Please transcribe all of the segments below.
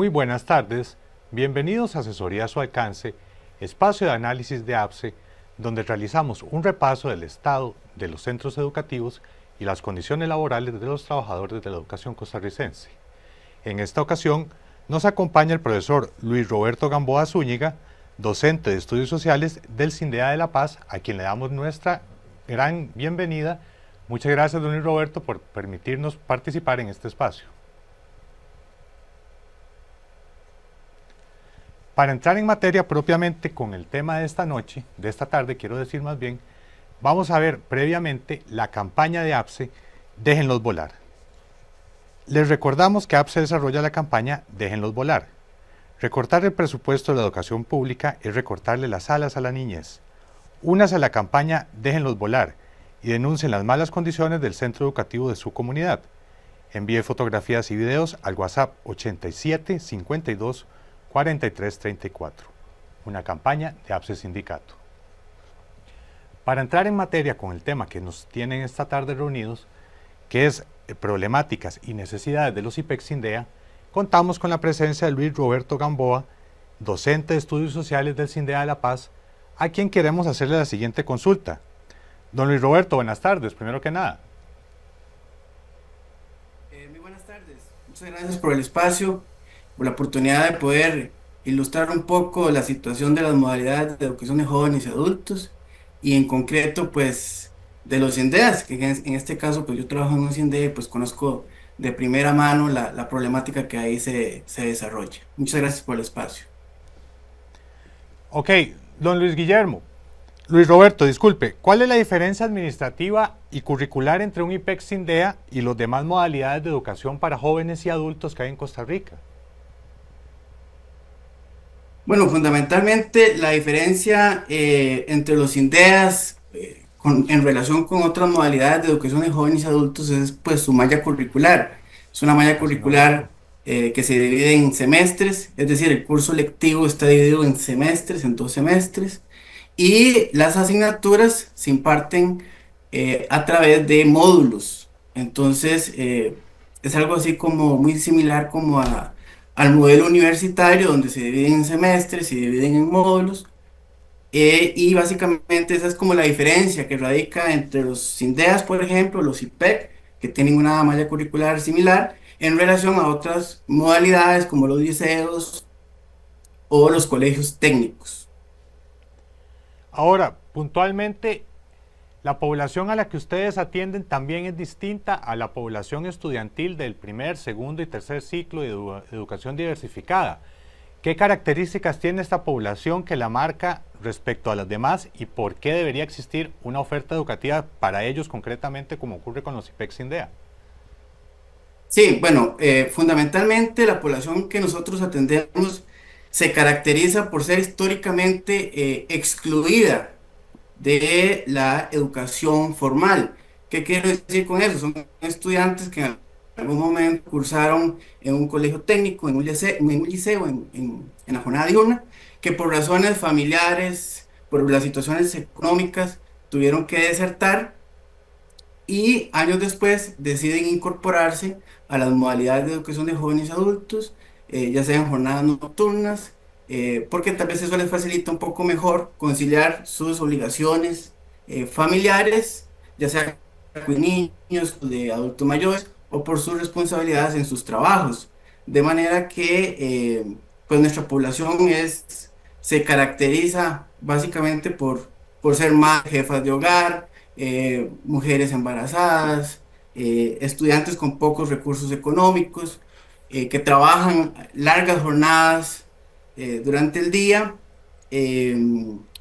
Muy buenas tardes, bienvenidos a Asesoría a su alcance, espacio de análisis de APSE, donde realizamos un repaso del estado de los centros educativos y las condiciones laborales de los trabajadores de la educación costarricense. En esta ocasión nos acompaña el profesor Luis Roberto Gamboa Zúñiga, docente de Estudios Sociales del CINDEA de La Paz, a quien le damos nuestra gran bienvenida. Muchas gracias, don Luis Roberto, por permitirnos participar en este espacio. Para entrar en materia propiamente con el tema de esta noche, de esta tarde, quiero decir más bien, vamos a ver previamente la campaña de APSE Déjenlos Volar. Les recordamos que APSE desarrolla la campaña Déjenlos Volar. Recortar el presupuesto de la educación pública es recortarle las alas a la niñez. Únase a la campaña Déjenlos Volar y denuncien las malas condiciones del centro educativo de su comunidad. Envíe fotografías y videos al WhatsApp 87 52 43 34, una campaña de APSE Sindicato. Para entrar en materia con el tema que nos tienen esta tarde reunidos, que es problemáticas y necesidades de los IPEC-CINDEA, contamos con la presencia de Luis Roberto Gamboa, docente de Estudios Sociales del CINDEA de La Paz, a quien queremos hacerle la siguiente consulta. Don Luis Roberto, buenas tardes, primero que nada. Muy buenas tardes, muchas gracias por el espacio, por la oportunidad de poder ilustrar un poco la situación de las modalidades de educación de jóvenes y adultos y en concreto pues de los CINDEAs, que en este caso pues yo trabajo en un CINDEA y pues conozco de primera mano la problemática que ahí se desarrolla. Muchas gracias por el espacio. Ok, don Luis Roberto, disculpe, ¿cuál es la diferencia administrativa y curricular entre un IPEC-CINDEA y los demás modalidades de educación para jóvenes y adultos que hay en Costa Rica? Bueno, fundamentalmente la diferencia entre los CINDEAs en relación con otras modalidades de educación de jóvenes y adultos es pues su malla curricular. Es una malla Así no lo noto. curricular que se divide en semestres, es decir, el curso lectivo está dividido en semestres, en 2 semestres, y las asignaturas se imparten a través de módulos. Entonces, es algo así como muy similar como al modelo universitario, donde se dividen en semestres, se dividen en módulos, y básicamente esa es como la diferencia que radica entre los CINDEAs, por ejemplo, los IPEC, que tienen una malla curricular similar, en relación a otras modalidades como los liceos o los colegios técnicos. Ahora, puntualmente, la población a la que ustedes atienden también es distinta a la población estudiantil del primer, segundo y tercer ciclo de educación diversificada. ¿Qué características tiene esta población que la marca respecto a las demás y por qué debería existir una oferta educativa para ellos concretamente como ocurre con los IPEC-CINDEA? Sí, bueno, fundamentalmente la población que nosotros atendemos se caracteriza por ser históricamente excluida de la educación formal. ¿Qué quiero decir con eso? Son estudiantes que en algún momento cursaron en un colegio técnico, en un liceo, en la jornada diurna, que por razones familiares, por las situaciones económicas, tuvieron que desertar y años después deciden incorporarse a las modalidades de educación de jóvenes y adultos, ya sean jornadas nocturnas, porque tal vez eso les facilita un poco mejor conciliar sus obligaciones familiares, ya sea con niños, de adultos mayores o por sus responsabilidades en sus trabajos. De manera que pues nuestra población se caracteriza básicamente por ser más jefas de hogar, mujeres embarazadas, estudiantes con pocos recursos económicos, que trabajan largas jornadas durante el día. eh,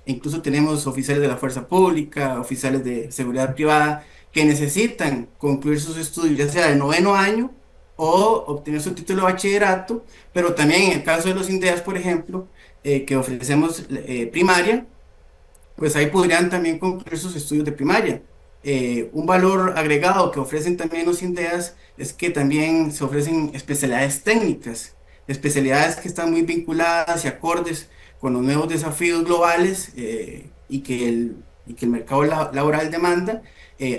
Incluso tenemos oficiales de la fuerza pública, oficiales de seguridad privada, que necesitan concluir sus estudios, ya sea de noveno año o obtener su título de bachillerato, pero también en el caso de los INDEAS, por ejemplo, que ofrecemos primaria, pues ahí podrían también concluir sus estudios de primaria. Un valor agregado que ofrecen también los INDEAS es que también se ofrecen especialidades técnicas, especialidades que están muy vinculadas y acordes con los nuevos desafíos globales y que el mercado laboral demanda.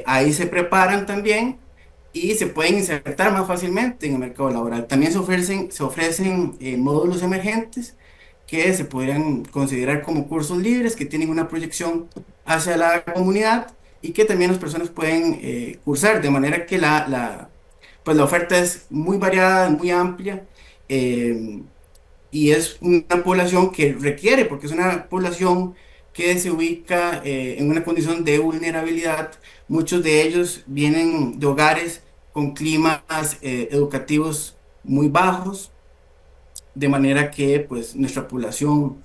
Ahí se preparan también y se pueden insertar más fácilmente en el mercado laboral. También se ofrecen módulos emergentes que se podrían considerar como cursos libres, que tienen una proyección hacia la comunidad y que también las personas pueden cursar, de manera que pues la oferta es muy variada, muy amplia. eh, y es una población que requiere, porque es una población que se ubica en una condición de vulnerabilidad. Muchos de ellos vienen de hogares con climas educativos muy bajos, de manera que pues nuestra población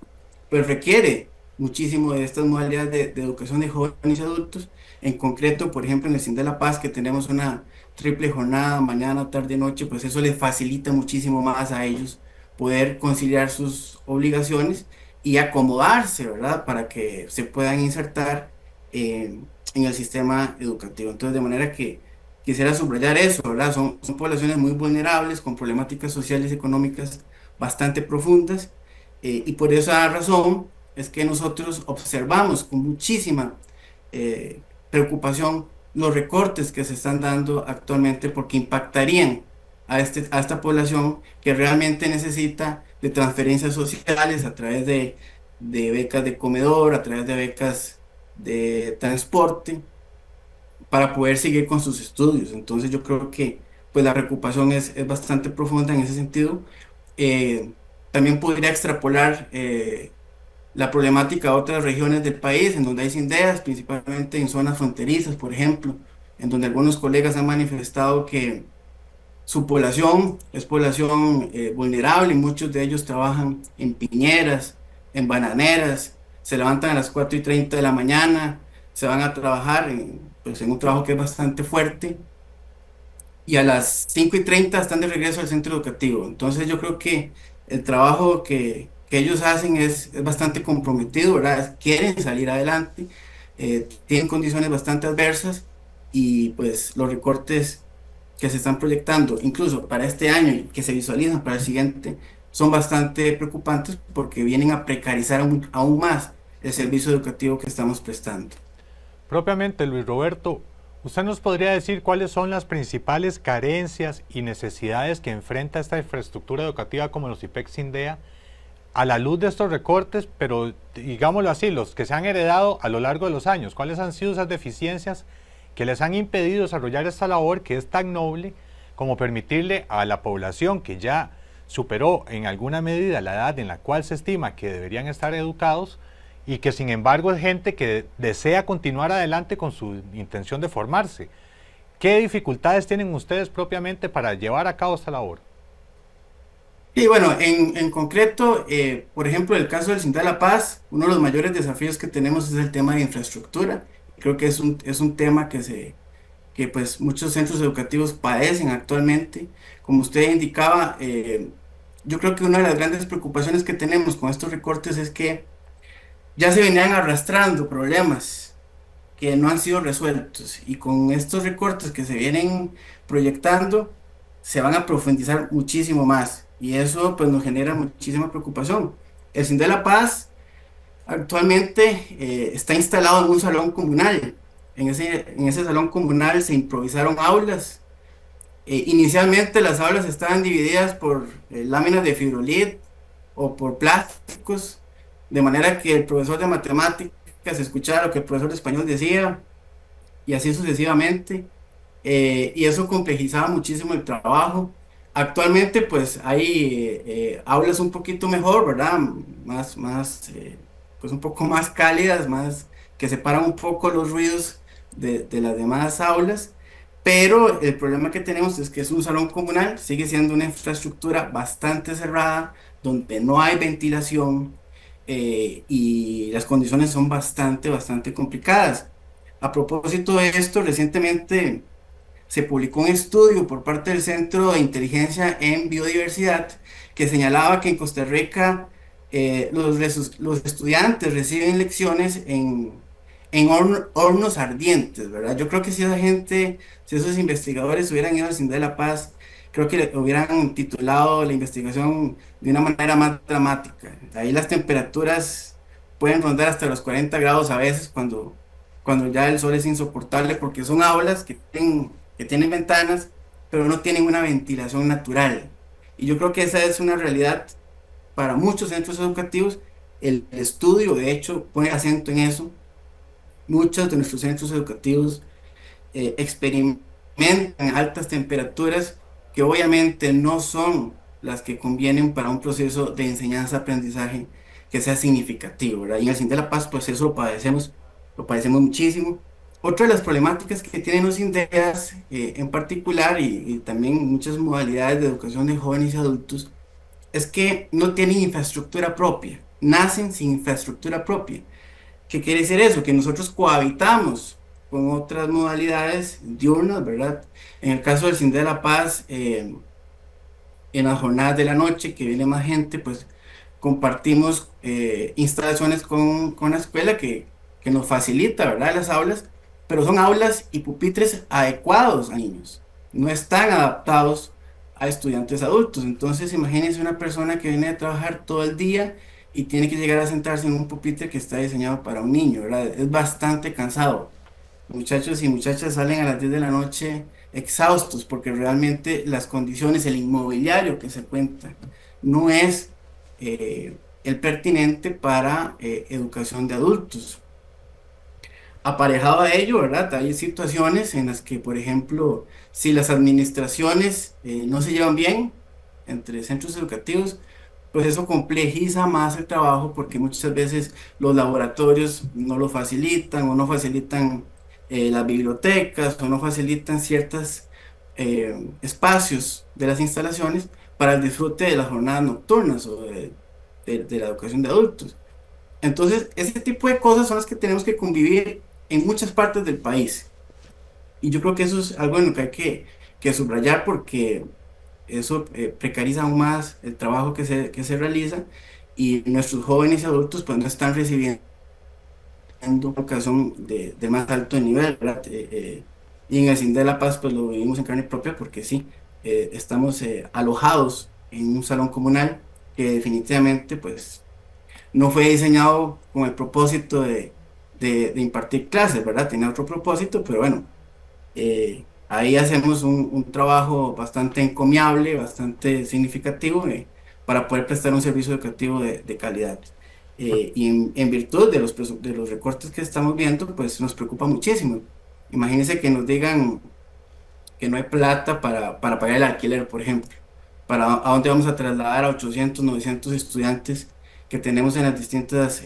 pues requiere muchísimo de estas modalidades de educación de jóvenes y adultos. En concreto, por ejemplo, en el CIN de La Paz, que tenemos una triple jornada, mañana, tarde, noche, pues eso les facilita muchísimo más a ellos poder conciliar sus obligaciones y acomodarse, ¿verdad? Para que se puedan insertar en el sistema educativo. Entonces, de manera que quisiera subrayar eso, ¿verdad? Son poblaciones muy vulnerables, con problemáticas sociales y económicas bastante profundas, y por esa razón es que nosotros observamos con muchísima preocupación los recortes que se están dando actualmente porque impactarían a esta población que realmente necesita de transferencias sociales a través de becas de comedor, a través de becas de transporte, para poder seguir con sus estudios. Entonces yo creo que pues la preocupación es bastante profunda en ese sentido. También podría extrapolar la problemática a otras regiones del país en donde hay sindeas, principalmente en zonas fronterizas, por ejemplo, en donde algunos colegas han manifestado que su población es población vulnerable y muchos de ellos trabajan en piñeras, en bananeras, se levantan a las 4:30 de la mañana, se van a trabajar pues, en un trabajo que es bastante fuerte y a las 5:30 están de regreso al centro educativo. Entonces yo creo que el trabajo que ellos hacen es bastante comprometido, ¿verdad? Quieren salir adelante, tienen condiciones bastante adversas y pues los recortes que se están proyectando, incluso para este año y que se visualizan para el siguiente, son bastante preocupantes porque vienen a precarizar aún más el servicio educativo que estamos prestando. Propiamente, Luis Roberto, ¿usted nos podría decir cuáles son las principales carencias y necesidades que enfrenta esta infraestructura educativa como los IPEC Sindea a la luz de estos recortes, pero digámoslo así, los que se han heredado a lo largo de los años? ¿Cuáles han sido esas deficiencias que les han impedido desarrollar esta labor que es tan noble como permitirle a la población que ya superó en alguna medida la edad en la cual se estima que deberían estar educados y que sin embargo es gente que desea continuar adelante con su intención de formarse? ¿Qué dificultades tienen ustedes propiamente para llevar a cabo esta labor? Y bueno, en concreto, por ejemplo, el caso del Cinta de La Paz, uno de los mayores desafíos que tenemos es el tema de infraestructura. Creo que es un tema que pues muchos centros educativos padecen actualmente. Como usted indicaba, yo creo que una de las grandes preocupaciones que tenemos con estos recortes es que ya se venían arrastrando problemas que no han sido resueltos y con estos recortes que se vienen proyectando se van a profundizar muchísimo más y eso pues nos genera muchísima preocupación. El CIN de La Paz actualmente está instalado en un salón comunal. En ese salón comunal se improvisaron aulas. Inicialmente las aulas estaban divididas por láminas de fibrolit o por plásticos, de manera que el profesor de matemáticas escuchara lo que el profesor de español decía y así sucesivamente. Y eso complejizaba muchísimo el trabajo. Actualmente pues hay aulas un poquito mejor, ¿verdad? Pues un poco más cálidas, más que separan un poco los ruidos de las demás aulas. Pero el problema que tenemos es que es un salón comunal, sigue siendo una infraestructura bastante cerrada, donde no hay ventilación, y las condiciones son bastante complicadas. A propósito de esto, recientemente se publicó un estudio por parte del Centro de Inteligencia en Biodiversidad que señalaba que en Costa Rica los estudiantes reciben lecciones en hornos ardientes, ¿verdad? Yo creo que si esa gente, si esos investigadores hubieran ido al CIN de La Paz, creo que le hubieran titulado la investigación de una manera más dramática. Ahí las temperaturas pueden rondar hasta los 40 grados a veces cuando ya el sol es insoportable porque son aulas que tienen que tienen ventanas, pero no tienen una ventilación natural. Y yo creo que esa es una realidad para muchos centros educativos. El estudio, de hecho, pone acento en eso. Muchos de nuestros centros educativos experimentan altas temperaturas que obviamente no son las que convienen para un proceso de enseñanza-aprendizaje que sea significativo, ¿verdad? Y en el Sin de la Paz, pues eso lo padecemos muchísimo. Otra de las problemáticas que tienen los INDEAS en particular y también muchas modalidades de educación de jóvenes y adultos es que no tienen infraestructura propia, nacen sin infraestructura propia. ¿Qué quiere decir eso? Que nosotros cohabitamos con otras modalidades diurnas, ¿verdad? En el caso del Cine de la Paz, en las jornadas de la noche, que viene más gente, pues compartimos instalaciones con la escuela que nos facilita, ¿verdad? Las aulas, pero son aulas y pupitres adecuados a niños, no están adaptados a estudiantes adultos. Entonces, imagínense una persona que viene a trabajar todo el día y tiene que llegar a sentarse en un pupitre que está diseñado para un niño, ¿verdad? Es bastante cansado. Muchachos y muchachas salen a las 10 de la noche exhaustos porque realmente las condiciones, el inmobiliario que se cuenta, no es el pertinente para educación de adultos. Aparejado a ello, ¿verdad? Hay situaciones en las que, por ejemplo, si las administraciones no se llevan bien entre centros educativos, pues eso complejiza más el trabajo porque muchas veces los laboratorios no lo facilitan o no facilitan las bibliotecas o no facilitan ciertos espacios de las instalaciones para el disfrute de las jornadas nocturnas o de la educación de adultos. Entonces, ese tipo de cosas son las que tenemos que convivir en muchas partes del país. Y yo creo que eso es algo en lo que hay que subrayar porque eso precariza aún más el trabajo que se realiza y nuestros jóvenes y adultos pues no están recibiendo educación de más alto nivel, ¿verdad? Y en el Sin de la Paz pues lo vivimos en carne propia porque sí, estamos alojados en un salón comunal que definitivamente pues no fue diseñado con el propósito de impartir clases, ¿verdad? Tenía otro propósito, pero bueno, ahí hacemos un trabajo bastante encomiable, bastante significativo para poder prestar un servicio educativo de calidad. Y en virtud de de los recortes que estamos viendo, pues nos preocupa muchísimo. Imagínense que nos digan que no hay plata para pagar el alquiler, por ejemplo. ¿A dónde vamos a trasladar a 800, 900 estudiantes que tenemos en las distintas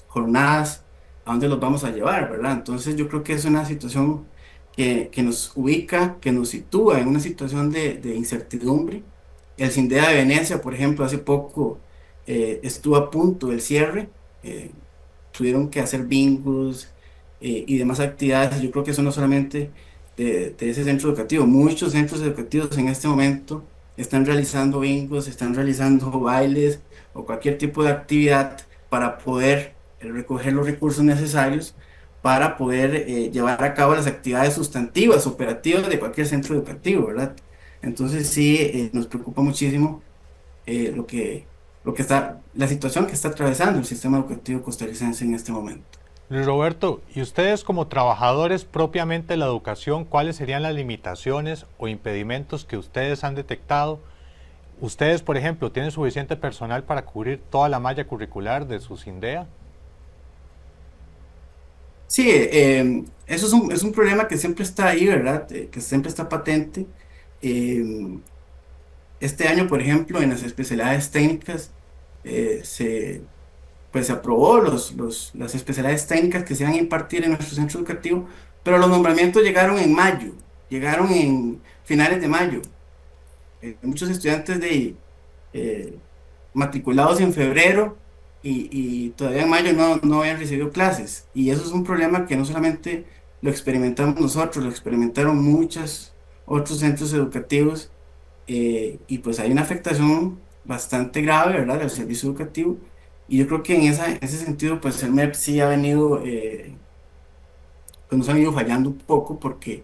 jornadas? ¿A dónde los vamos a llevar, verdad? Entonces yo creo que es una situación que nos ubica, que nos sitúa en una situación de incertidumbre. El Cindea de Venecia, por ejemplo, hace poco estuvo a punto del cierre. Tuvieron que hacer bingos y demás actividades. Yo creo que eso no solamente de ese centro educativo, muchos centros educativos en este momento están realizando bingos, están realizando bailes o cualquier tipo de actividad para poder recoger los recursos necesarios para poder llevar a cabo las actividades sustantivas, operativas de cualquier centro educativo, ¿verdad? Entonces sí, nos preocupa muchísimo la situación que está atravesando el sistema educativo costarricense en este momento. Luis Roberto, ¿y ustedes como trabajadores propiamente de la educación, cuáles serían las limitaciones o impedimentos que ustedes han detectado? ¿Ustedes, por ejemplo, tienen suficiente personal para cubrir toda la malla curricular de su CINDEA? Sí, eso es un problema que siempre está ahí, ¿verdad? Que siempre está patente. Em, este año, por ejemplo, en las especialidades técnicas, pues se aprobó las especialidades técnicas que se van a impartir en nuestro centro educativo, pero los nombramientos llegaron en mayo, llegaron en finales de mayo. Muchos estudiantes eh, matriculados en febrero y todavía en mayo no habían recibido clases. Y eso es un problema que no solamente lo experimentamos nosotros, lo experimentaron muchos otros centros educativos y pues hay una afectación bastante grave, ¿verdad?, del servicio educativo. Y yo creo que en ese sentido, pues el MEP sí ha venido, pues nos ha venido fallando un poco porque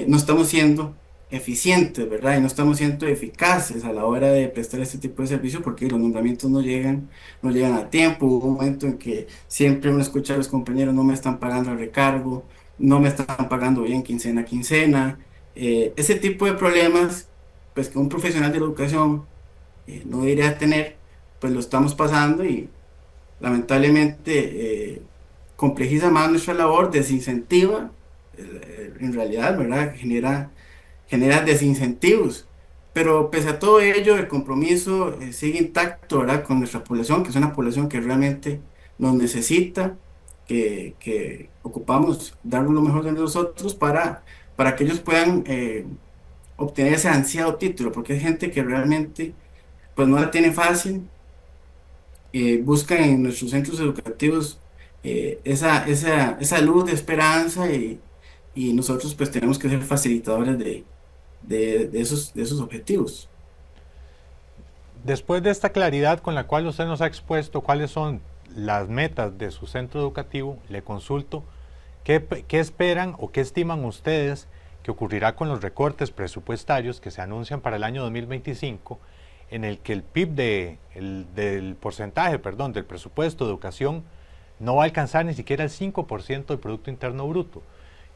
no estamos siendo eficientes, ¿verdad? Y no estamos siendo eficaces a la hora de prestar este tipo de servicio porque los nombramientos no llegan a tiempo. Hubo un momento en que siempre uno escucha a los compañeros, no me están pagando el recargo, no me están pagando bien quincena a quincena. Ese tipo de problemas, pues que un profesional de la educación no debería tener, pues lo estamos pasando y lamentablemente complejiza más nuestra labor, desincentiva, en realidad, ¿verdad? Genera desincentivos. Pero pese a todo ello, el compromiso sigue intacto, ¿verdad? Con nuestra población, que es una población que realmente nos necesita, que ocupamos dar lo mejor de nosotros para que ellos puedan obtener ese ansiado título, porque hay gente que realmente pues no la tiene fácil, buscan en nuestros centros educativos esa luz de esperanza y nosotros pues tenemos que ser facilitadores de esos objetivos. Después de esta claridad con la cual usted nos ha expuesto cuáles son las metas de su centro educativo, le consulto qué esperan o qué estiman ustedes que ocurrirá con los recortes presupuestarios que se anuncian para el año 2025, en el que el PIB del porcentaje, perdón, del presupuesto de educación no va a alcanzar ni siquiera el 5% del Producto Interno Bruto.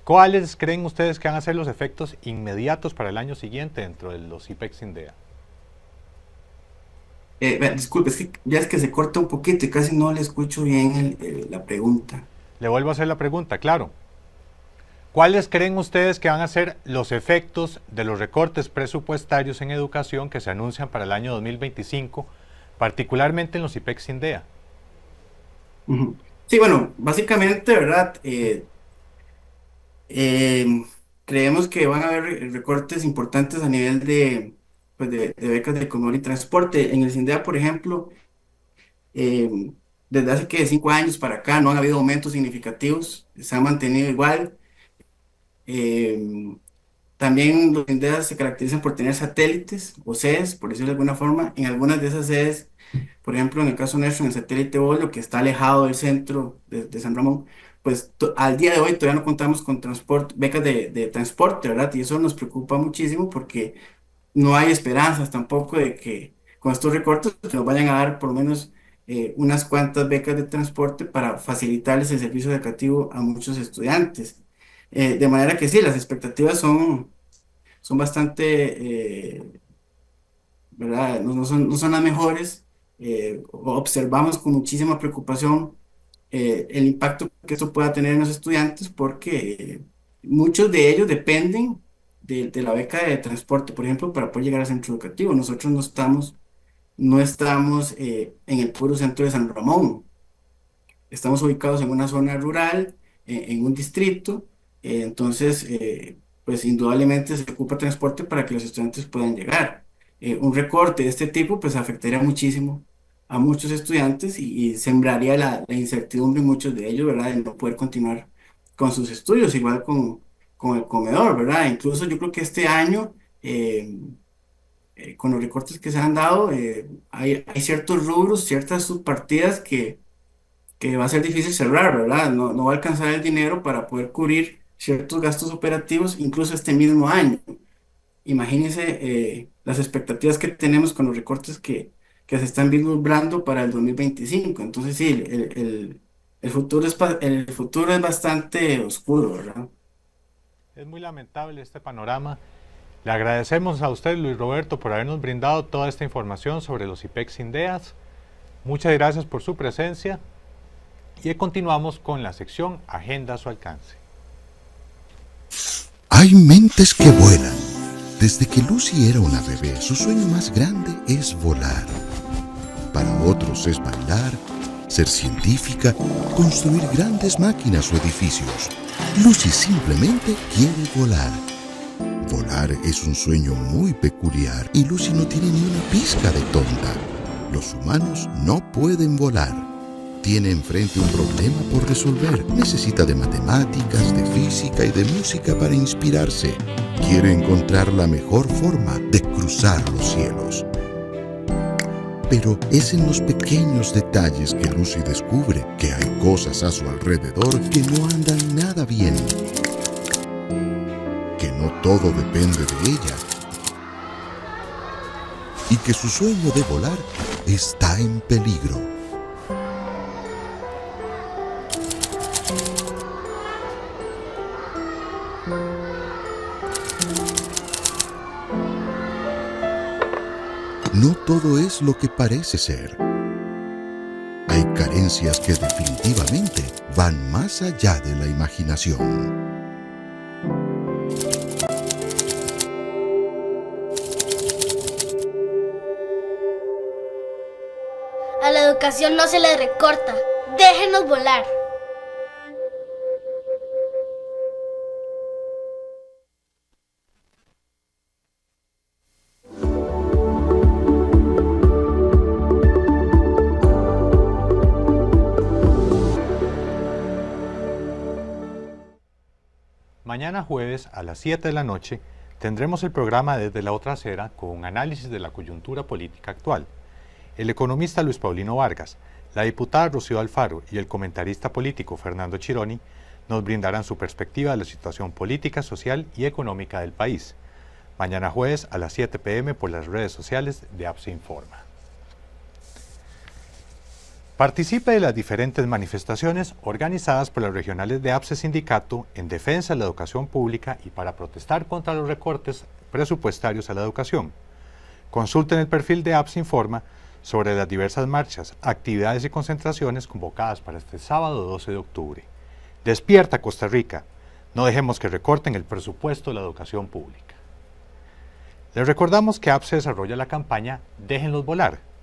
¿Cuáles creen ustedes que van a ser los efectos inmediatos para el año siguiente dentro de los IPEX-INDEA? Disculpe, es que ya es que se corta un poquito y casi no le escucho bien la pregunta. Le vuelvo a hacer la pregunta, claro. ¿Cuáles creen ustedes que van a ser los efectos de los recortes presupuestarios en educación que se anuncian para el año 2025, particularmente en los IPEX-INDEA? Ujú. Sí, bueno, básicamente, ¿verdad? Eh, Creemos que van a haber recortes importantes a nivel pues de becas de comedor y transporte. En el CINDEA, por ejemplo, eh, desde hace que 5 años para acá no han habido aumentos significativos, se han mantenido igual. Eh, También los CINDEA se caracterizan por tener satélites o sedes, por decirlo de alguna forma. En algunas de esas sedes, por ejemplo, en el caso nuestro, en el satélite Bolio, que está alejado del centro de San Ramón, pues al día de hoy todavía no contamos con transporte, becas de transporte, ¿verdad? Y eso nos preocupa muchísimo porque no hay esperanzas tampoco de que con estos recortes que nos vayan a dar por lo menos unas cuantas becas de transporte para facilitarles el servicio educativo a muchos estudiantes. De manera que sí, las expectativas son bastante, ¿verdad? No son las mejores. Observamos con muchísima preocupación el impacto que esto pueda tener en los estudiantes porque muchos de ellos dependen de la beca de transporte, por ejemplo, para poder llegar al centro educativo. Nosotros no estamos en el puro centro de San Ramón. Estamos ubicados en una zona rural, en un distrito, entonces, pues indudablemente se ocupa transporte para que los estudiantes puedan llegar. Un recorte de este tipo, pues afectaría muchísimo a muchos estudiantes y sembraría la incertidumbre en muchos de ellos, ¿verdad? De no poder continuar con sus estudios, igual con el comedor, ¿verdad? Incluso yo creo que este año, con los recortes que se han dado, hay ciertos rubros, ciertas subpartidas que va a ser difícil cerrar, ¿verdad? No va a alcanzar el dinero para poder cubrir ciertos gastos operativos, incluso este mismo año. Imagínense las expectativas que tenemos con los recortes que se están vislumbrando para el 2025. Entonces, sí, el futuro es bastante oscuro, ¿verdad? Es muy lamentable este panorama. Le agradecemos a usted, Luis Roberto, por habernos brindado toda esta información sobre los IPEX-INDEAS. Muchas gracias por su presencia y continuamos con la sección Agenda a su alcance. Hay mentes que vuelan. Desde que Lucy era una bebé, su sueño más grande es volar. Para otros es bailar, ser científica, construir grandes máquinas o edificios. Lucy simplemente quiere volar. Volar es un sueño muy peculiar y Lucy no tiene ni una pizca de tonta. Los humanos no pueden volar. Tiene enfrente un problema por resolver. Necesita de matemáticas, de física y de música para inspirarse. Quiere encontrar la mejor forma de cruzar los cielos. Pero es en los pequeños detalles que Lucy descubre que hay cosas a su alrededor que no andan nada bien. Que no todo depende de ella. Y que su sueño de volar está en peligro. no todo es lo que parece ser. Hay carencias que definitivamente van más allá de la imaginación. A la educación no se le recorta. Déjenos volar. Mañana jueves a las 7 de la noche tendremos el programa Desde la Otra Acera con un análisis de la coyuntura política actual. El economista Luis Paulino Vargas, la diputada Rocío Alfaro y el comentarista político Fernando Chironi nos brindarán su perspectiva de la situación política, social y económica del país. Mañana jueves a las 7 p.m. por las redes sociales de APSE Informa. Participe de las diferentes manifestaciones organizadas por las regionales de APSE Sindicato en defensa de la educación pública y para protestar contra los recortes presupuestarios a la educación. Consulten el perfil de APSE Informa sobre las diversas marchas, actividades y concentraciones convocadas para este sábado 12 de octubre. Despierta Costa Rica, no dejemos que recorten el presupuesto de la educación pública. Les recordamos que APSE desarrolla la campaña Déjenlos volar.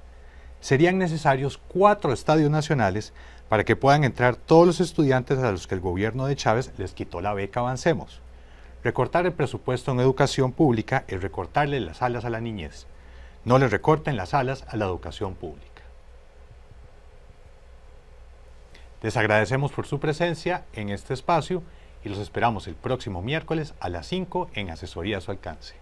Serían necesarios 4 estadios nacionales para que puedan entrar todos los estudiantes a los que el gobierno de Chávez les quitó la beca Avancemos. Recortar el presupuesto en educación pública es recortarle las alas a la niñez. No le recorten las alas a la educación pública. Les agradecemos por su presencia en este espacio y los esperamos el próximo miércoles a las 5 en Asesoría a su alcance.